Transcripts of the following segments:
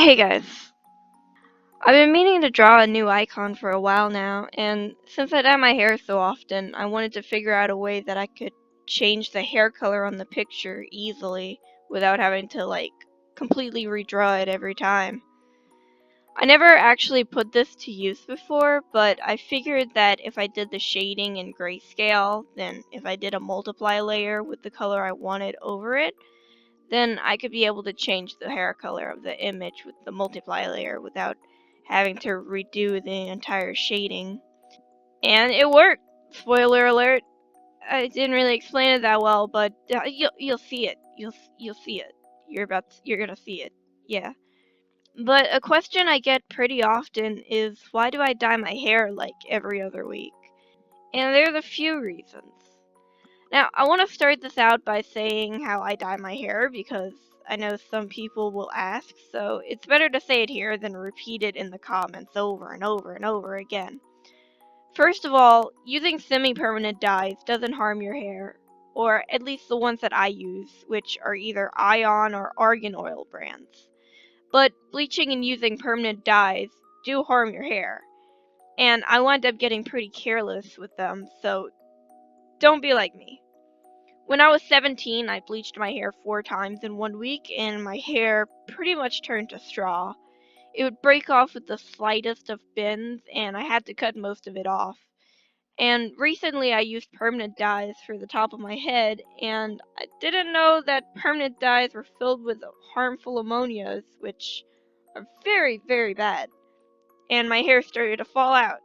Hey guys, I've been meaning to draw a new icon for a while now, and since I dye my hair so often, I wanted to figure out a way that I could change the hair color on the picture easily without having to, completely redraw it every time. I never actually put this to use before, but I figured that if I did the shading in grayscale, then if I did a multiply layer with the color I wanted over it, then I could be able to change the hair color of the image with the multiply layer without having to redo the entire shading. And it worked! Spoiler alert. I didn't really explain it that well, but you'll see it. You'll see it. You're gonna see it. Yeah. But a question I get pretty often is why do I dye my hair like every other week? And there's a few reasons. Now, I want to start this out by saying how I dye my hair because I know some people will ask, so it's better to say it here than repeat it in the comments over and over and over again. First of all, using semi-permanent dyes doesn't harm your hair, or at least the ones that I use, which are either ion or argan oil brands. But bleaching and using permanent dyes do harm your hair, and I wound up getting pretty careless with them, so don't be like me. When I was 17, I bleached my hair 4 times in 1 week, and my hair pretty much turned to straw. It would break off with the slightest of bends, and I had to cut most of it off. And recently I used permanent dyes for the top of my head, and I didn't know that permanent dyes were filled with harmful ammonias, which are very, very bad. And my hair started to fall out.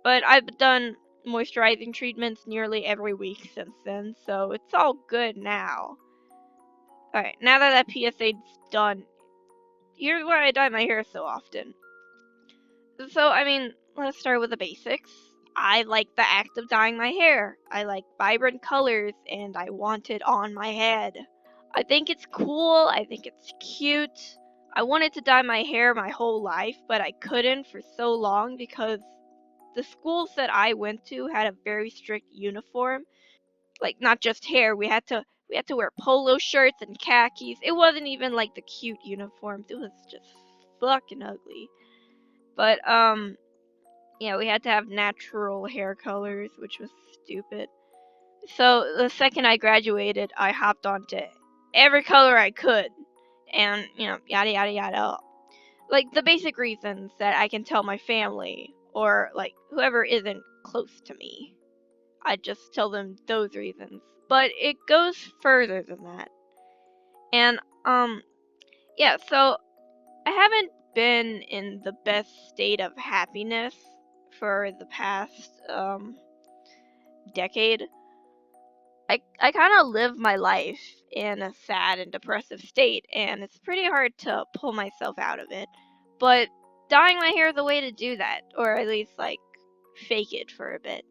But I've done moisturizing treatments nearly every week since then, so it's all good now. Alright, now that PSA's done, here's why I dye my hair so often. So, let's start with the basics. I like the act of dyeing my hair. I like vibrant colors, and I want it on my head. I think it's cool, I think it's cute. I wanted to dye my hair my whole life, but I couldn't for so long because the schools that I went to had a very strict uniform. Like, not just hair, we had to wear polo shirts and khakis. It wasn't even like the cute uniforms. It was just fucking ugly. But yeah, we had to have natural hair colors, which was stupid. So the second I graduated, I hopped onto every color I could. And, yada yada yada. Like the basic reasons that I can tell my family or like whoever isn't close to me. I just tell them those reasons. But it goes further than that. And yeah, so I haven't been in the best state of happiness for the past decade. I kind of live my life in a sad and depressive state, and it's pretty hard to pull myself out of it. But dyeing my hair is a way to do that, or at least fake it for a bit.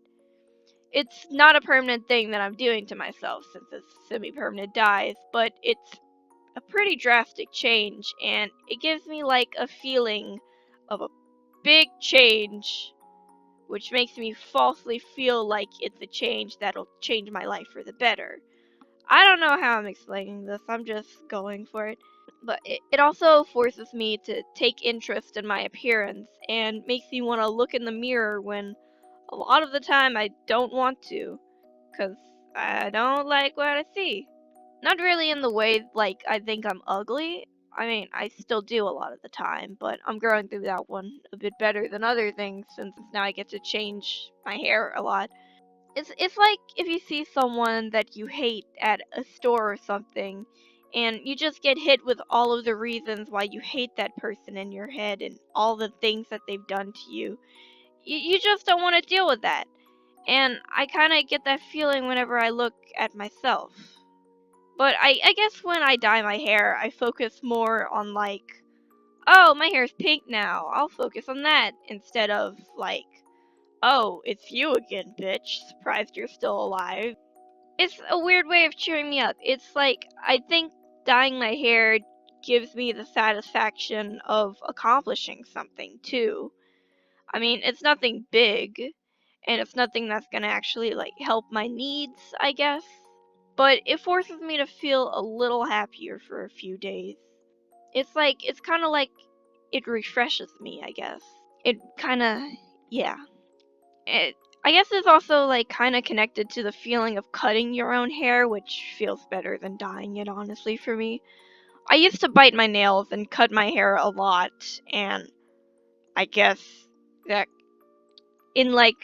It's not a permanent thing that I'm doing to myself since it's semi-permanent dyes, but it's a pretty drastic change, and it gives me a feeling of a big change, which makes me falsely feel like it's a change that'll change my life for the better. I don't know how I'm explaining this, I'm just going for it. But it also forces me to take interest in my appearance and makes me want to look in the mirror when a lot of the time I don't want to, because I don't like what I see. Not really in the way I think I'm ugly. I still do a lot of the time, but I'm growing through that one a bit better than other things since now I get to change my hair a lot. It's like if you see someone that you hate at a store or something, and you just get hit with all of the reasons why you hate that person in your head and all the things that they've done to you. You just don't want to deal with that. And I kind of get that feeling whenever I look at myself. But I guess when I dye my hair, I focus more on oh, my hair's pink now. I'll focus on that instead of oh, it's you again, bitch. Surprised you're still alive. It's a weird way of cheering me up. It's I think dyeing my hair gives me the satisfaction of accomplishing something too. It's nothing big, and it's nothing that's gonna actually help my needs, I guess. But it forces me to feel a little happier for a few days. It's kind of like it refreshes me, I guess. It kinda, yeah. It, I guess it's also like kinda connected to the feeling of cutting your own hair, which feels better than dyeing it, honestly, for me. I used to bite my nails and cut my hair a lot, and I guess that in like,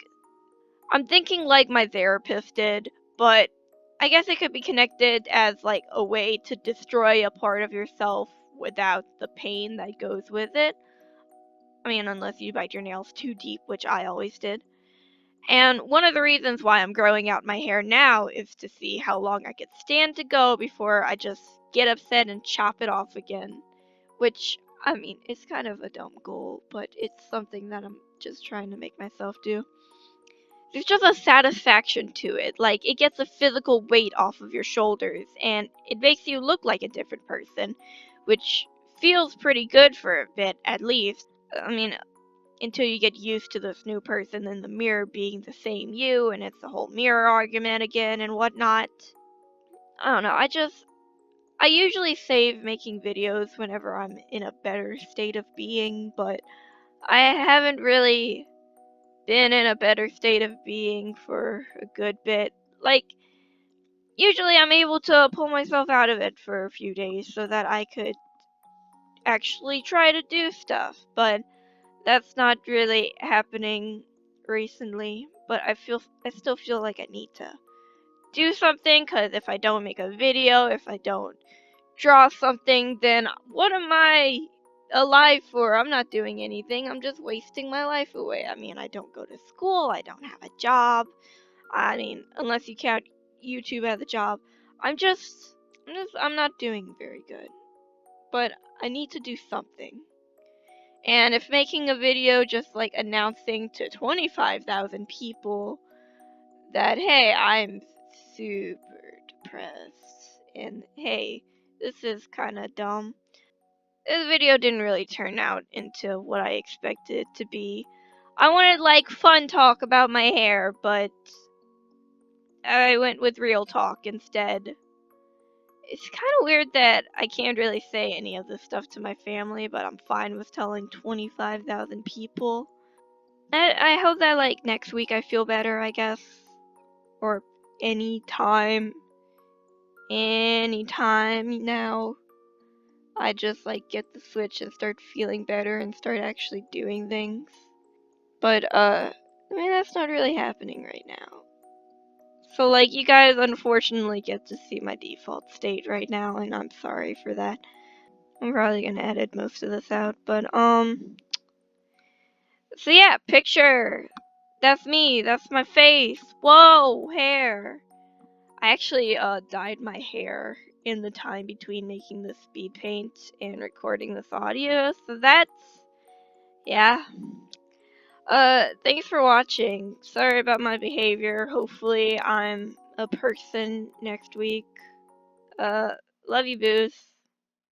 I'm thinking like my therapist did, but I guess it could be connected as like a way to destroy a part of yourself without the pain that goes with it. I mean, unless you bite your nails too deep, which I always did. And one of the reasons why I'm growing out my hair now is to see how long I could stand to go before I just get upset and chop it off again. Which, I mean, it's kind of a dumb goal, but it's something that I'm just trying to make myself do. There's just a satisfaction to it. Like, it gets a physical weight off of your shoulders, and it makes you look like a different person, which feels pretty good for a bit, at least. I mean, until you get used to this new person in the mirror being the same you, and it's the whole mirror argument again and whatnot. I don't know, I usually save making videos whenever I'm in a better state of being, but I haven't really been in a better state of being for a good bit. Like, usually I'm able to pull myself out of it for a few days so that I could actually try to do stuff, but that's not really happening recently. But I still feel like I need to do something, because if I don't make a video, if I don't draw something, then what am I alive for? I'm not doing anything. I'm just wasting my life away. I mean, I don't go to school. I don't have a job. I mean, unless you count YouTube as a job. I'm not doing very good. But I need to do something. And if making a video just like announcing to 25,000 people that, hey, I'm super depressed, and hey, this is kinda dumb. This video didn't really turn out into what I expected it to be. I wanted like fun talk about my hair, but I went with real talk instead. It's kind of weird that I can't really say any of this stuff to my family, but I'm fine with telling 25,000 people. I hope that like next week I feel better, I guess. Or anytime. Anytime now. I just like get the switch and start feeling better and start actually doing things. But I mean, that's not really happening right now. So like, you guys unfortunately get to see my default state right now, and I'm sorry for that. I'm probably gonna edit most of this out, but so yeah, picture. That's me, that's my face. Whoa, hair. I actually dyed my hair in the time between making the speed paint and recording this audio, so that's, yeah. Thanks for watching. Sorry about my behavior. Hopefully I'm a person next week. Uh, love you, Booze.